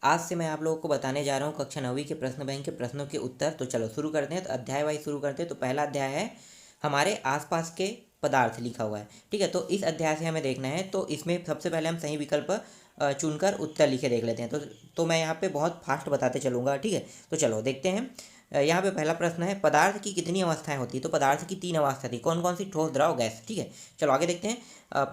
आज से मैं आप लोगों को बताने जा रहा हूँ कक्षा 9वीं के प्रश्न बैंक के प्रश्नों के उत्तर। तो चलो शुरू करते हैं। तो अध्याय वाइज शुरू करते हैं। तो पहला अध्याय है हमारे आसपास के पदार्थ, लिखा हुआ है। ठीक है, तो इस अध्याय से हमें देखना है। तो इसमें सबसे पहले हम सही विकल्प चुनकर उत्तर लिखे देख लेते हैं। तो मैं यहाँ पे बहुत फास्ट बताते चलूँगा। ठीक है, तो चलो देखते हैं। यहाँ पे पहला प्रश्न है, पदार्थ की कितनी अवस्थाएं होती है। तो पदार्थ की 3 अवस्था थी। कौन कौन सी? ठोस, द्रव, गैस। ठीक है, चलो आगे देखते हैं।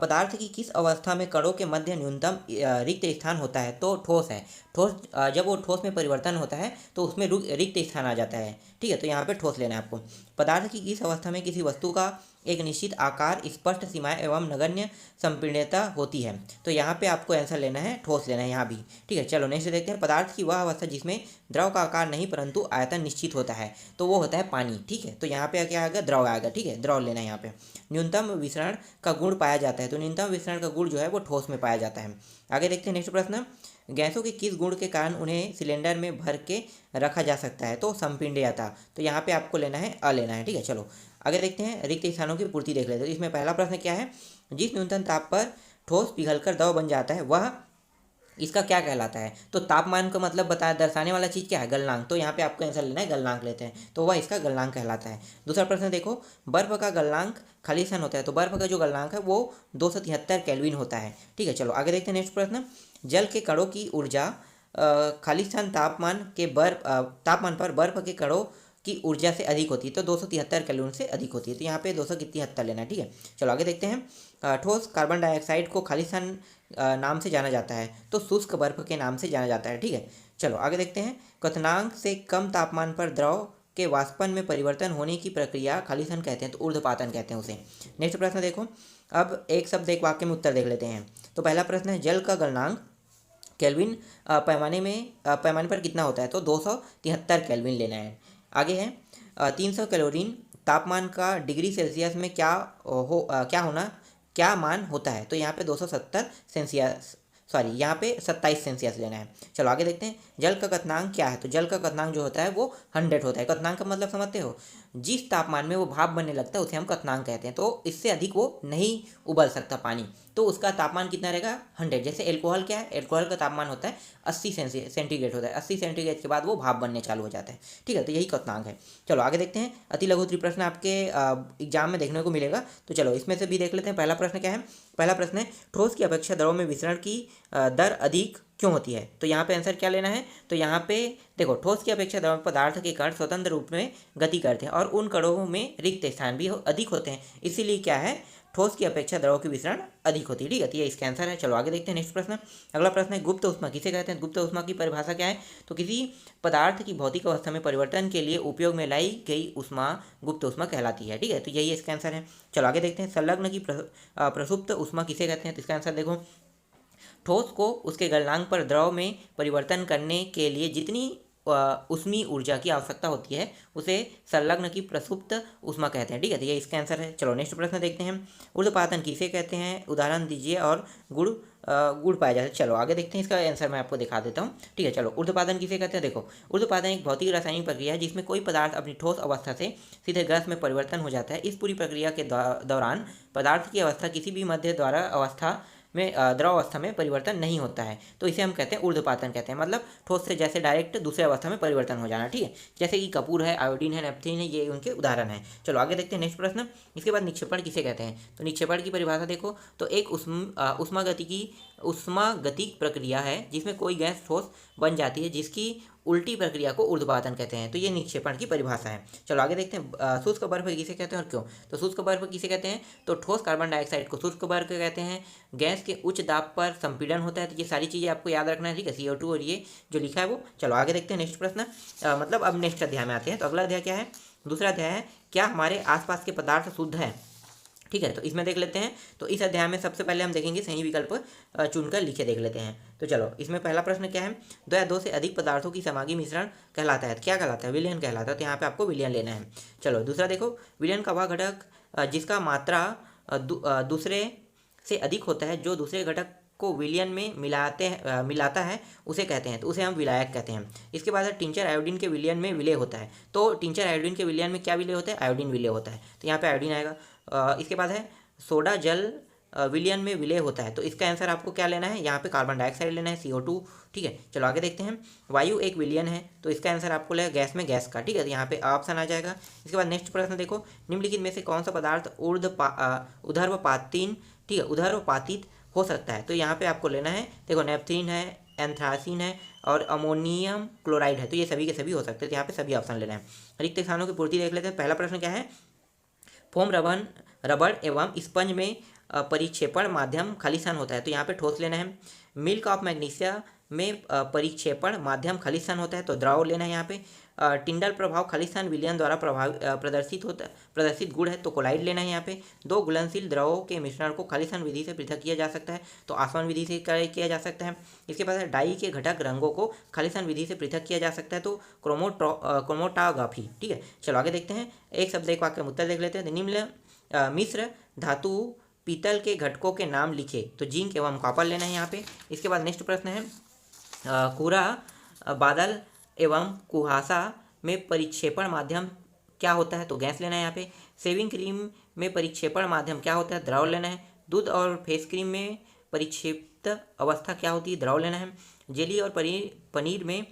पदार्थ की किस अवस्था में कणों के मध्य न्यूनतम रिक्त स्थान होता है। तो ठोस है। ठोस जब वो ठोस में परिवर्तन होता है तो उसमें रिक्त स्थान आ जाता है। ठीक है, तो यहाँ पे ठोस लेना है आपको। पदार्थ की किस अवस्था में किसी वस्तु का एक निश्चित आकार, स्पष्ट सीमाएं एवं नगण्य संपीड़नता होती है। तो यहाँ पे आपको आंसर लेना है, ठोस लेना है यहाँ भी। ठीक है, चलो नेक्स्ट देखते हैं। पदार्थ की वह अवस्था जिसमें द्रव का आकार नहीं परंतु आयतन निश्चित होता है, तो वो होता है पानी। ठीक है, तो यहाँ पे क्या आएगा? द्रव आएगा। ठीक है, द्रव लेना है यहाँ पे। न्यूनतम विसरण का गुण पाया जाता है। तो न्यूनतम विसरण का गुण जो है वो ठोस में पाया जाता है। आगे देखते हैं नेक्स्ट प्रश्न। गैसों के किस गुण के कारण उन्हें सिलेंडर में भर के रखा जा सकता है। तो संपीड्यता। तो यहाँ पे आपको लेना है अ लेना है। ठीक है, चलो आगे देखते हैं। रिक्त स्थानों की पूर्ति देख लेते हैं। तो इसमें पहला प्रश्न क्या है? जिस न्यूनतम ताप पर ठोस पिघलकर द्रव बन जाता है वह इसका क्या कहलाता है। तो तापमान का मतलब बताया, दर्शाने वाला चीज़ क्या है? गलनांक। तो यहाँ पे आपको आंसर लेना है, गलनांक लेते हैं। तो वह इसका गलनांक कहलाता है। दूसरा प्रश्न देखो, बर्फ का गलनांक खालिस्तान होता है। तो बर्फ का जो गलनांक है वो 273 केल्विन होता है। ठीक है, चलो आगे देखते हैं नेक्स्ट प्रश्न। जल के कणों की ऊर्जा खालिस्तान तापमान पर बर्फ के कणों की ऊर्जा से अधिक होती है। तो 273 केल्विन से अधिक होती है। तो यहाँ पे 273 लेना है। ठीक है, चलो आगे देखते हैं। ठोस कार्बन डाइऑक्साइड को खालिस्तान नाम से जाना जाता है। तो शुष्क बर्फ के नाम से जाना जाता है। ठीक है, चलो आगे देखते हैं। क्वथनांक से कम तापमान पर द्रव के वाष्पन में परिवर्तन होने की प्रक्रिया खालिस्तान कहते हैं। तो ऊर्ध्वपातन कहते हैं उसे। नेक्स्ट प्रश्न देखो। अब एक शब्द एक वाक्य में उत्तर देख लेते हैं। तो पहला प्रश्न है, जल का गलनांक केल्विन पैमाने पर कितना होता है। तो 273 केल्विन लेना है। आगे है 300 कैलोरीन तापमान का डिग्री सेल्सियस में क्या मान होता है। तो यहाँ पे 270 सेल्सियस, सॉरी यहाँ पे 27 सेल्सियस लेना है। चलो आगे देखते हैं। जल का क्वथनांक क्या है। तो जल का क्वथनांक जो होता है वो 100 होता है। क्वथनांक का मतलब समझते हो? जिस तापमान में वो भाप बनने लगता है उसे हम क्वथनांक कहते हैं। तो इससे अधिक वो नहीं उबल सकता पानी, तो उसका तापमान कितना रहेगा? 100। जैसे एल्कोहल क्या है? एल्कोहल का तापमान होता है 80 सेंटीग्रेड होता है। 80 सेंटीग्रेड के बाद वो भाप बनने चालू हो जाता है। ठीक है, तो यही क्वथनांक है। चलो आगे देखते हैं। अति लघु उत्तरीय प्रश्न आपके एग्जाम में देखने को मिलेगा। तो चलो इसमें से भी देख लेते हैं। पहला प्रश्न क्या है? पहला प्रश्न है, ठोस की अपेक्षा द्रव में विसरण की दर अधिक क्यों होती है। तो यहाँ पे आंसर क्या लेना है? तो यहाँ पे देखो, ठोस की अपेक्षा द्रव पदार्थ के कण स्वतंत्र रूप में गति करते हैं और उन कणों में रिक्त स्थान भी अधिक होते हैं। इसीलिए क्या है? ठोस की अपेक्षा द्रव की विसरण अधिक होती है। ठीक है, तो ये इसका आंसर है। चलो आगे देखते हैं नेक्स्ट प्रश्न। अगला प्रश्न है, गुप्त ऊष्मा किसे कहते हैं। गुप्त ऊष्मा की परिभाषा क्या है? तो किसी पदार्थ की भौतिक अवस्था में परिवर्तन के लिए उपयोग में लाई गई ऊष्मा गुप्त ऊष्मा कहलाती है। ठीक है, तो यही इसका आंसर है। चलो आगे देखते हैं। संलग्न की प्रसुप्त ऊष्मा किसे कहते हैं। तो इसका आंसर देखो, ठोस को उसके गलनांक पर द्रव में परिवर्तन करने के लिए जितनी ऊष्मीय ऊर्जा की आवश्यकता होती है उसे संलग्न की प्रसुप्त ऊष्मा कहते हैं। ठीक है, तो ये इसका आंसर है। चलो नेक्स्ट प्रश्न देखते हैं। ऊर्ध्वपातन किसे कहते हैं? उदाहरण दीजिए और गुड़ पाया जाता है। चलो आगे देखते हैं। इसका आंसर मैं आपको दिखा देता हूँ। ठीक है, चलो ऊर्ध्वपातन किसे कहते हैं? देखो, ऊर्ध्वपातन एक भौतिक रासायनिक प्रक्रिया है जिसमें कोई पदार्थ अपनी ठोस अवस्था से सीधे गैस में परिवर्तन हो जाता है। इस पूरी प्रक्रिया के दौरान पदार्थ की अवस्था किसी भी मध्य द्वारा अवस्था में द्रव अवस्था में परिवर्तन नहीं होता है। तो इसे हम कहते हैं ऊर्ध्वपातन कहते हैं। मतलब ठोस से जैसे डायरेक्ट दूसरे अवस्था में परिवर्तन हो जाना। ठीक है, जैसे कि कपूर है, आयोडीन है, नेपथलीन है, ये उनके उदाहरण हैं। चलो आगे देखते हैं नेक्स्ट प्रश्न। इसके बाद निक्षेपण किसे कहते हैं। तो निक्षेपण की परिभाषा देखो, तो एक उष्मागतिक प्रक्रिया है जिसमें कोई गैस ठोस बन जाती है, जिसकी उल्टी प्रक्रिया को ऊर्ध्वपातन कहते हैं। तो ये निक्षेपण की परिभाषा है। चलो आगे देखते हैं। शुष्क बर्फ किसे कहते हैं और क्यों। तो शुष्क बर्फ किसे कहते हैं? तो ठोस कार्बन डाइऑक्साइड को शुष्क बर्फ कहते हैं। गैस के उच्च दाब पर संपीड़न होता है। तो ये सारी चीज़ें आपको याद रखना है। ठीक है, CO2 और ये जो लिखा है वो। चलो आगे देखते हैं नेक्स्ट प्रश्न। मतलब अब नेक्स्ट अध्याय में आते हैं। तो अगला अध्याय क्या है? दूसरा अध्याय है, क्या हमारे आसपास के पदार्थ शुद्ध है। ठीक है, तो इसमें देख लेते हैं। तो इस अध्याय में सबसे पहले हम देखेंगे सही विकल्प चुनकर लिखे देख लेते हैं। तो चलो इसमें पहला प्रश्न क्या है? दो या दो से अधिक पदार्थों की समागी मिश्रण कहलाता है। क्या कहलाता है? विलयन कहलाता है। तो यहाँ पे आपको विलयन लेना है। चलो दूसरा देखो, विलयन का वह घटक जिसका मात्रा दूसरे से अधिक होता है, जो दूसरे घटक को विलयन में मिलाता है उसे कहते हैं। तो उसे हम विलायक कहते हैं। इसके बाद है टिंचर आयोडीन के विलयन में विलय होता है। तो टिंचर आयोडीन के विलयन में क्या विलय होता है? आयोडीन विलय होता है। तो यहाँ पे आयोडीन आएगा। इसके बाद है सोडा जल विलयन में विलय होता है। तो इसका आंसर आपको क्या लेना है, यहाँ पे कार्बन डाइऑक्साइड लेना है, CO2। ठीक है, चलो आगे देखते हैं। वायु एक विलयन है, तो इसका आंसर आपको लगेगा गैस में गैस का। ठीक है, तो यहाँ पे ऑप्शन आ जाएगा। इसके बाद नेक्स्ट प्रश्न देखो, निम्नलिखित में से कौन सा पदार्थ ऊर्ध्वपातीन, ठीक है, ऊर्ध्वपातित हो सकता है। तो यहाँ पे आपको लेना है, देखो नेपथलीन है, एंथ्रासीन है और अमोनियम क्लोराइड है। तो ये सभी के सभी हो सकते हैं, तो यहाँ पे सभी ऑप्शन लेना है। रिक्त स्थानों की पूर्ति देख लेते हैं। पहला प्रश्न क्या है, फोम रबड़ एवं स्पंज में परिक्षेपण माध्यम खालिस्तान होता है। तो यहाँ पे ठोस लेना है। मिल्क ऑफ मैग्नीशिया में परिक्षेपण माध्यम खालिस्तान होता है, तो द्रव लेना है यहाँ पे। टिंडल प्रभाव खालिस्तान विलयन द्वारा प्रदर्शित गुण है, तो कोलाइड लेना है यहाँ पे। दो घुलनशील द्रवों के मिश्रण को खालिस्तान विधि से पृथक किया जा सकता है, तो आसमान विधि से किया जा सकता है। इसके बाद डाई के घटक रंगों को खालिस्तान विधि से पृथक किया जा सकता है, तो क्रोमोटोग्राफी। ठीक है, चलो आगे देखते हैं। एक शब्द एक वाक्य में उत्तर देख लेते हैं। निम्न मिश्र धातु पीतल के घटकों के नाम लिखे, तो जिंक एवं कॉपर लेना है यहाँ पे। इसके बाद नेक्स्ट प्रश्न है, कोहरा बादल एवं कुहासा में परिक्षेपण माध्यम क्या होता है, तो गैस लेना है यहाँ पे। शेविंग क्रीम में परिक्षेपण माध्यम क्या होता है, द्रव लेना है। दूध और फेस क्रीम में परिक्षिप्त अवस्था क्या होती है, द्रव लेना है। जेली और पनीर में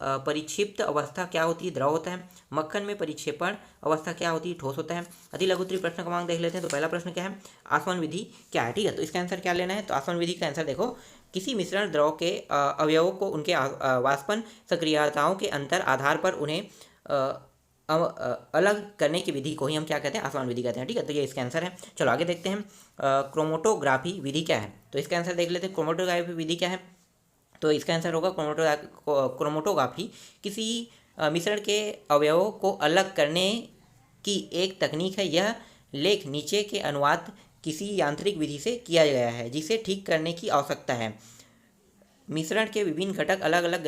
परिक्षिप्त अवस्था क्या होती है, द्रव होता है। मक्खन में परिक्षेपण अवस्था क्या होती है, ठोस होता है। अति लघुत्तरीय प्रश्न क्रमांक देख लेते हैं। तो पहला प्रश्न क्या है, आसवन विधि क्या है। ठीक है, तो इसका आंसर क्या लेना है, तो आसवन विधि का आंसर देखो, किसी मिश्रण द्रव के अवयवों को उनके वाष्पन सक्रियताओं के अंतर आधार पर उन्हें अलग करने की विधि को ही हम क्या कहते हैं, आसवन विधि कहते हैं। ठीक है, तो ये इसका आंसर है। चलो आगे देखते हैं, क्रोमोटोग्राफी विधि क्या है। तो इसका आंसर देख लेते हैं, क्रोमोटोग्राफी विधि क्या है। तो इसका आंसर होगा क्रोमोटोग्राफी किसी मिश्रण के अवयवों को अलग करने की एक तकनीक है। यह लेख नीचे के अनुवाद किसी यांत्रिक विधि से किया गया है जिसे ठीक करने की आवश्यकता है। मिश्रण के विभिन्न घटक अलग अलग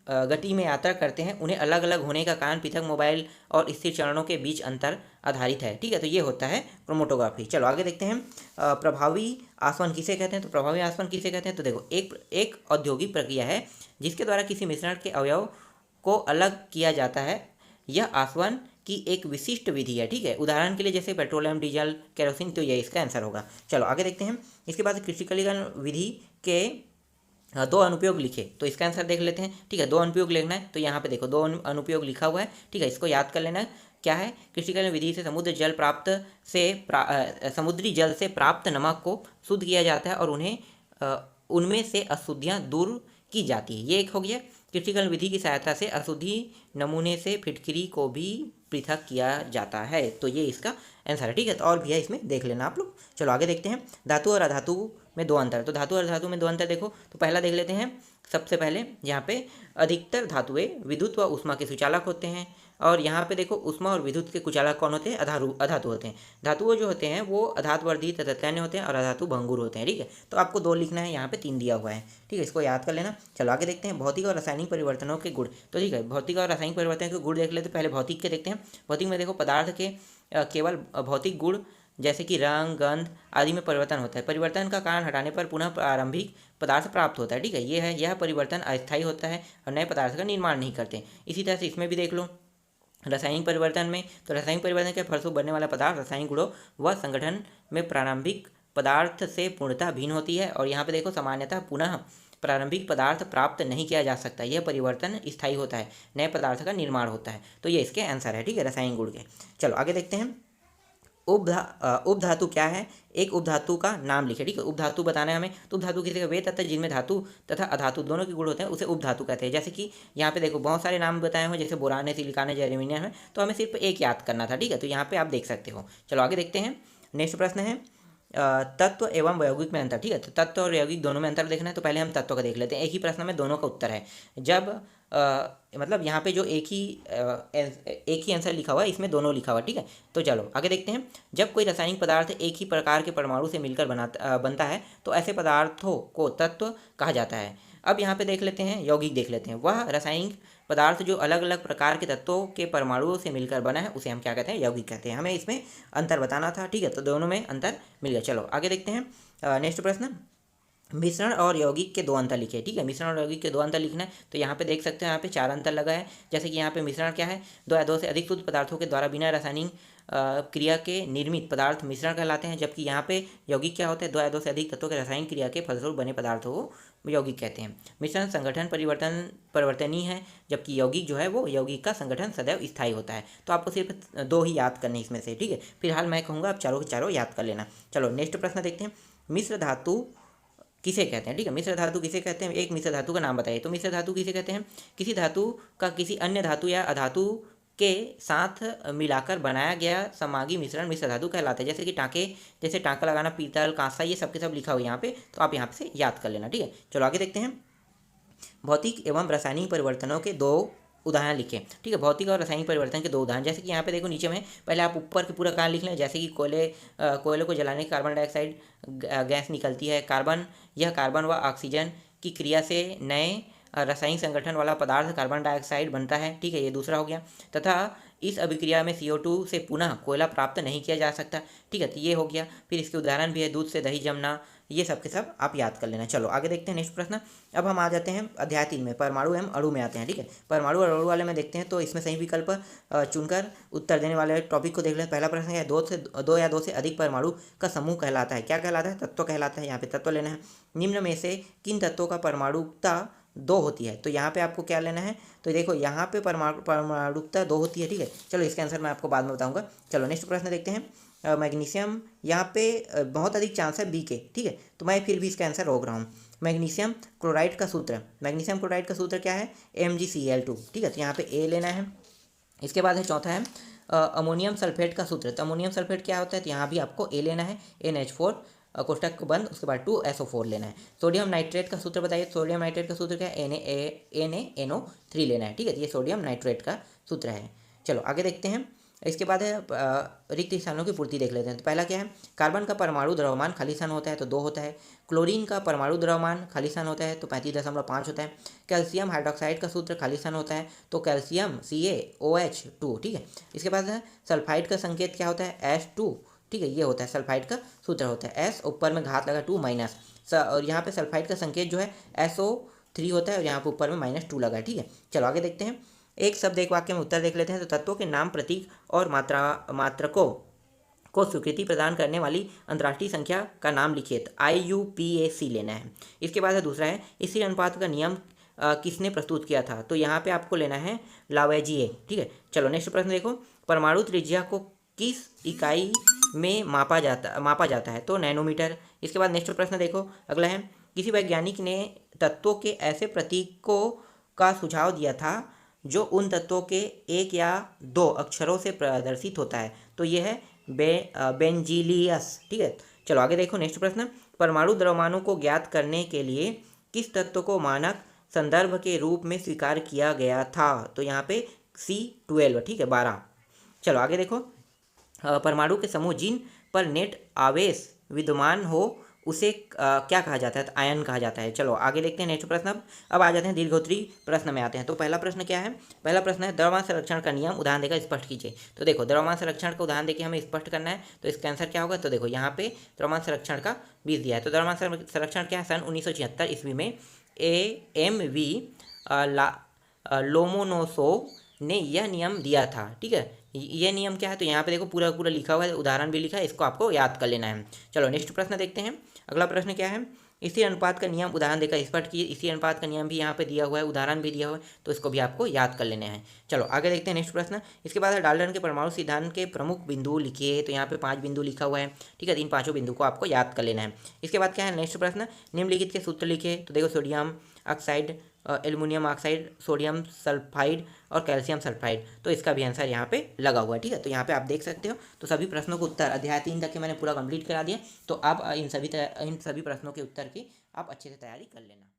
गति में यात्रा करते हैं। उन्हें अलग अलग होने का कारण पृथक मोबाइल और स्थिर चरणों के बीच अंतर आधारित है। ठीक है, तो ये होता है क्रोमोटोग्राफी। चलो आगे देखते हैं, प्रभावी आसवन किसे कहते हैं। तो प्रभावी आसवन किसे कहते हैं, तो देखो एक औद्योगिक प्रक्रिया है जिसके द्वारा किसी मिश्रण के अवयव को अलग किया जाता है। यह आसवन की एक विशिष्ट विधि है। ठीक है, उदाहरण के लिए जैसे पेट्रोलियम, डीजल, केरोसिन, तो ये इसका आंसर होगा। चलो आगे देखते हैं। इसके बाद क्रिस्टलीकरण विधि के दो अनुप्रयोग लिखे, तो इसका आंसर देख लेते हैं। ठीक है, दो अनुप्रयोग लिखना है, तो यहाँ पे देखो दो अनुप्रयोग लिखा हुआ है। ठीक है, इसको याद कर लेना है। क्या है, क्रिस्टलीकरण विधि से समुद्री जल से प्राप्त नमक को शुद्ध किया जाता है और उनमें से अशुद्धियाँ दूर की जाती है। ये एक हो गया। क्रिस्टलीकरण विधि की सहायता से अशुद्धि नमूने से फिटकरी को भी पृथक किया जाता है, तो ये इसका आंसर है। ठीक है, तो और भी है, इसमें देख लेना आप लोग। चलो आगे देखते हैं, धातु और अधातु में दो अंतर। तो धातु और धातु में दो अंतर देखो, तो पहला देख लेते हैं। सबसे पहले यहाँ पे अधिकतर धातुएं विद्युत व ऊष्मा के सुचालक होते हैं, और यहाँ पे देखो ऊष्मा और विद्युत के कुचालक कौन होते हैं, अधातु होते हैं। धातुओं जो होते हैं वो अधातुवर्धित तत्कान्य होते हैं और अधातु भंगुर होते हैं। ठीक है, तो आपको दो लिखना है, यहाँ पे 3 दिया हुआ है। ठीक है, इसको याद कर लेना। चलो आगे देखते हैं, भौतिक और रासायनिक परिवर्तनों के गुण। तो ठीक है, भौतिक और रासायनिक परिवर्तन के गुण देख लेते हैं। पहले भौतिक के देखते हैं। भौतिक में देखो, पदार्थ के केवल भौतिक गुण जैसे कि रंग, गंध आदि में परिवर्तन होता है। परिवर्तन का कारण हटाने पर पुनः प्रारंभिक पदार्थ प्राप्त होता है। ठीक है, यह परिवर्तन अस्थायी होता है और नए पदार्थ का निर्माण नहीं करते। इसी तरह से इसमें भी देख लो, रासायनिक परिवर्तन में, तो रासायनिक परिवर्तन के फलस्वरूप बनने वाला पदार्थ रासायनिक गुणों व संगठन में प्रारंभिक पदार्थ से पूर्णतः भिन्न होती है। और यहाँ पे देखो, सामान्यतः पुनः प्रारंभिक पदार्थ प्राप्त नहीं किया जा सकता। यह परिवर्तन स्थायी होता है, नए पदार्थ का निर्माण होता है। तो ये इसके आंसर है। ठीक है, रासायनिक गुण के। चलो आगे देखते हैं, उपधातु क्या है। एक उपधातु का नाम लिखे। ठीक है, उपधातु बताना है हमें। तो उपधातु किसी का वे तत्व जिनमें धातु तथा अधातु दोनों के गुण होते हैं, उसे उपधातु कहते हैं। जैसे कि यहाँ पे देखो बहुत सारे नाम बताए हुए, जैसे बोरान है, सिलिकॉन है, जर्मेनियम है, तो हमें सिर्फ एक याद करना था। ठीक है, तो यहाँ पे आप देख सकते हो। चलो आगे देखते हैं, नेक्स्ट प्रश्न है, तत्व एवं यौगिक में अंतर। ठीक है, तो तत्व और यौगिक दोनों में अंतर देखना है। तो पहले हम तत्व का देख लेते हैं। एक ही प्रश्न में दोनों का उत्तर है। जब मतलब यहाँ पे जो एक ही आंसर लिखा हुआ है, इसमें दोनों लिखा हुआ है। ठीक है, तो चलो आगे देखते हैं। जब कोई रासायनिक पदार्थ एक ही प्रकार के परमाणु से मिलकर बनता है तो ऐसे पदार्थों को तत्व कहा जाता है। अब यहाँ पे देख लेते हैं, यौगिक देख लेते हैं। वह रासायनिक पदार्थ जो अलग अलग प्रकार के तत्वों के परमाणुओं से मिलकर बना है, उसे हम क्या कहते हैं, यौगिक कहते हैं। हमें इसमें अंतर बताना था। ठीक है, तो दोनों में अंतर मिल गया। चलो आगे देखते हैं, नेक्स्ट प्रश्न, मिश्रण और यौगिक के दो अंतर लिखे। ठीक है, मिश्रण और यौगिक के दो अंतर लिखना है। तो यहाँ पे देख सकते हैं, यहाँ पे 4 अंतर लगा है। जैसे कि यहाँ पे मिश्रण क्या है, 2 या 2 से अधिक शुद्ध पदार्थों के द्वारा बिना रासायनिक क्रिया के निर्मित पदार्थ मिश्रण कहलाते हैं, जबकि यहाँ पे यौगिक क्या होता है, दो या दो से अधिक तत्वों के रासायनिक क्रिया के फलस्वरूप बने पदार्थों को यौगिक कहते हैं। मिश्रण संगठन परिवर्तनीय है, जबकि यौगिक जो है वो यौगिक का संगठन सदैव स्थायी होता है। तो आपको सिर्फ दो ही याद करने इसमें से, ठीक है। फिलहाल मैं कहूँगा आप चारों के चारों याद कर लेना। चलो नेक्स्ट प्रश्न देखते हैं, मिश्र धातु किसे कहते हैं, ठीक है। मिश्र धातु किसे कहते हैं, एक मिश्र धातु का नाम बताइए। तो मिश्र धातु किसे कहते हैं, किसी धातु का किसी अन्य धातु या अधातु के साथ मिलाकर बनाया गया समागी मिश्रण मिश्र धातु कहलाता है। जैसे कि टाँके, जैसे टाँका लगाना, पीतल, कांसा, ये सब के सब लिखा हुआ है यहाँ पे, तो आप यहाँ पे से याद कर लेना, ठीक है। चलो आगे देखते हैं, भौतिक एवं रासायनिक परिवर्तनों के दो उदाहरण लिखें, ठीक है। भौतिक और रासायनिक परिवर्तन के दो उदाहरण, जैसे कि यहाँ पे देखो नीचे में, पहले आप ऊपर के पूरा कारण लिख लें। जैसे कि कोयले को जलाने के कार्बन डाइऑक्साइड गैस निकलती है। यह कार्बन व ऑक्सीजन की क्रिया से नए रासायनिक संगठन वाला पदार्थ कार्बन डाइऑक्साइड बनता है, ठीक है, ये दूसरा हो गया। तथा इस अभिक्रिया में CO2 से पुनः कोयला प्राप्त नहीं किया जा सकता, ठीक है, तो ये हो गया। फिर इसके उदाहरण भी है, दूध से दही जमना, ये सब के सब आप याद कर लेना। चलो आगे देखते हैं नेक्स्ट प्रश्न। अब हम आ जाते हैं अध्याय 3 में, परमाणु एवं अणु में आते हैं, ठीक है। परमाणु और अणु वाले में देखते हैं, तो इसमें सही विकल्प चुनकर उत्तर देने वाले टॉपिक को देख लें। पहला प्रश्न है, दो या दो से अधिक परमाणु का समूह कहलाता है, क्या कहलाता है, तत्व कहलाता है। यहाँ पे तत्व लेना है। निम्न में से किन तत्वों का परमाणुकता 2 होती है, तो यहाँ पे आपको क्या लेना है, तो देखो यहाँ पे परमाणुकता 2 होती है, ठीक है। चलो इसका आंसर मैं आपको बाद में बताऊंगा। चलो नेक्स्ट प्रश्न देखते हैं, मैग्नीशियम, यहाँ पे बहुत अधिक चांस है बी के, ठीक है, तो मैं फिर भी इसका आंसर रोक रहा हूँ। मैग्नीशियम क्लोराइड का सूत्र, मैग्नीशियम क्लोराइड का सूत्र क्या है, MgCl2, ठीक है, तो यहाँ पे ए लेना है। इसके बाद है चौथा है अमोनियम सल्फेट का सूत्र, तो अमोनियम सल्फेट क्या होता है, तो यहाँ भी आपको ए लेना है, NH4 कोष्टक बंद, उसके बाद 2SO4 लेना है। सोडियम नाइट्रेट का सूत्र बताइए, सोडियम नाइट्रेट का सूत्र क्या है, NaNO3 लेना है, ठीक है, ये सोडियम नाइट्रेट का सूत्र है। चलो आगे देखते हैं, इसके बाद है रिक्त स्थानों की पूर्ति देख लेते हैं। तो पहला क्या है, कार्बन का परमाणु द्रव्यमान खाली स्थान होता है, तो 2 होता है। क्लोरीन का परमाणु द्रव्यमान खाली स्थान होता है, तो 35.5 होता है। कैल्शियम हाइड्रोक्साइड का सूत्र खाली स्थान होता है, तो कैल्शियम CaOH2, ठीक है। इसके बाद है सल्फाइड का संकेत क्या होता है, S2, ठीक है, ये होता है सल्फाइड का सूत्र होता है, S ऊपर में घात लगा 2 माइनस, और यहाँ पे सल्फाइड का संकेत जो है SO3 होता है, और यहाँ पे ऊपर में -2 लगा है, ठीक है। चलो आगे देखते हैं, एक शब्द एक वाक्य में उत्तर देख लेते हैं। तो तत्वों के नाम, प्रतीक और मात्रकों को स्वीकृति प्रदान करने वाली अंतर्राष्ट्रीय संख्या का नाम लिखिए, तो IUPAC लेना है। इसके बाद है दूसरा है, स्थिर अनुपात का नियम किसने प्रस्तुत किया था, तो यहाँ पे आपको लेना है लावेजिए, ठीक है। चलो नेक्स्ट प्रश्न देखो, परमाणु त्रिज्या को किस इकाई में मापा जाता है, तो नैनोमीटर। इसके बाद नेक्स्ट प्रश्न देखो, अगला है, किसी वैज्ञानिक ने तत्वों के ऐसे प्रतीकों का सुझाव दिया था जो उन तत्वों के 1 या 2 अक्षरों से प्रदर्शित होता है, तो ये है बेंजीलियस, ठीक है। चलो आगे देखो नेक्स्ट प्रश्न, परमाणु द्रव्यमानों को ज्ञात करने के लिए किस तत्व को मानक संदर्भ के रूप में स्वीकार किया गया था, तो यहाँ पे C12, ठीक है, 12। चलो आगे देखो, परमाणु के समूह जिन पर नेट आवेश विद्यमान हो उसे क्या कहा जाता है, तो आयन कहा जाता है। चलो आगे देखते हैं नेक्स्ट प्रश्न। अब आ जाते हैं दीर्घोत्तरी प्रश्न में आते हैं। तो पहला प्रश्न क्या है, पहला प्रश्न है, द्रव्यमान संरक्षण का नियम उदाहरण देकर स्पष्ट कीजिए। तो देखो द्रव्यमान संरक्षण का उदाहरण देकर हमें स्पष्ट करना है, तो इसका आंसर क्या होगा, तो देखो यहाँ पे द्रव्यमान संरक्षण का 20 दिया है। तो द्रव्यमान संरक्षण क्या है, सन 1976 ईस्वी में AMV लोमोनोसोव ने यह नियम दिया था, ठीक है। ये नियम क्या है, तो यहाँ पे देखो पूरा पूरा लिखा हुआ है, उदाहरण भी लिखा है, इसको आपको याद कर लेना है। चलो नेक्स्ट प्रश्न देखते हैं। अगला प्रश्न क्या है, स्थिर अनुपात का नियम उदाहरण देकर स्पष्ट कीजिए। स्थिर अनुपात का नियम भी यहाँ पे दिया हुआ है, उदाहरण भी दिया हुआ है, तो इसको भी आपको याद कर लेने हैं। चलो आगे देखते हैं नेक्स्ट प्रश्न। इसके बाद डाल्टन के परमाणु सिद्धांत के प्रमुख बिंदु लिखिए, तो यहाँ पे 5 बिंदु लिखा हुआ है, ठीक है, इन 5 बिंदु को आपको याद कर लेना है। इसके बाद क्या है नेक्स्ट प्रश्न, निम्नलिखित के सूत्र लिखिए। तो देखो sodium oxide, aluminium oxide, sodium sulphide और कैल्शियम सल्फाइड, तो इसका भी आंसर यहाँ पे लगा हुआ है, ठीक है। तो यहाँ पे आप देख सकते हो, तो सभी प्रश्नों को उत्तर अध्याय 3 तक के मैंने पूरा कंप्लीट करा दिया। तो आप इन सभी प्रश्नों के उत्तर की आप अच्छे से तैयारी कर लेना।